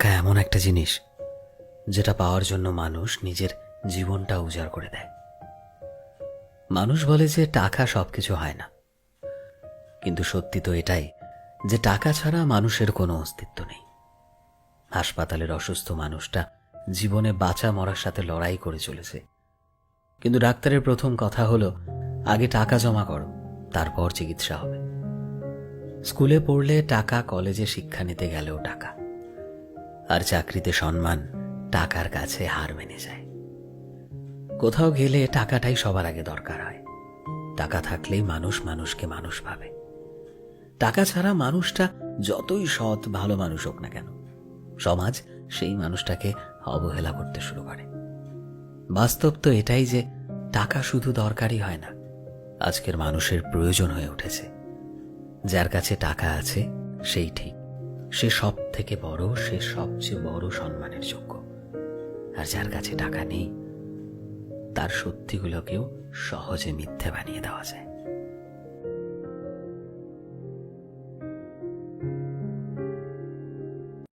টাকা এমন একটা জিনিস যেটা পাওয়ার জন্য মানুষ নিজের জীবনটা উজাড় করে দেয়। মানুষ বলে যে টাকা সবকিছু হয় না, কিন্তু সত্যি তো এটাই যে টাকা ছাড়া মানুষের কোনো অস্তিত্ব নেই। হাসপাতালের অসুস্থ মানুষটা জীবনে বাঁচা মরার সাথে লড়াই করে চলেছে, কিন্তু ডাক্তারের প্রথম কথা হলো আগে টাকা জমা করো, তারপর চিকিৎসা হবে। স্কুলে পড়লে টাকা, কলেজে শিক্ষা নিতে গেলেও টাকা, আর চাকরিতে সম্মান টাকার কাছে হার মেনে যায়। কোথাও গেলে টাকাটাই সবার আগে দরকার হয়। টাকা থাকলেই মানুষ মানুষকে মানুষ ভাবে। টাকা ছাড়া মানুষটা যতই সৎ ভালো মানুষ হোক না কেন, সমাজ সেই মানুষটাকে অবহেলা করতে শুরু করে। বাস্তব তো এটাই যে টাকা শুধু দরকারই হয় না, আজকের মানুষের প্রয়োজন হয়ে উঠেছে। যার কাছে টাকা আছে সেই ঠিক, সে সব থেকে বড়, সে সবচেয়ে বড় সম্মানের যোগ্য। আর যার কাছে টাকা নেই, তার সত্যিগুলোকেও সহজে মিথ্যে বানিয়ে দেওয়া যায়।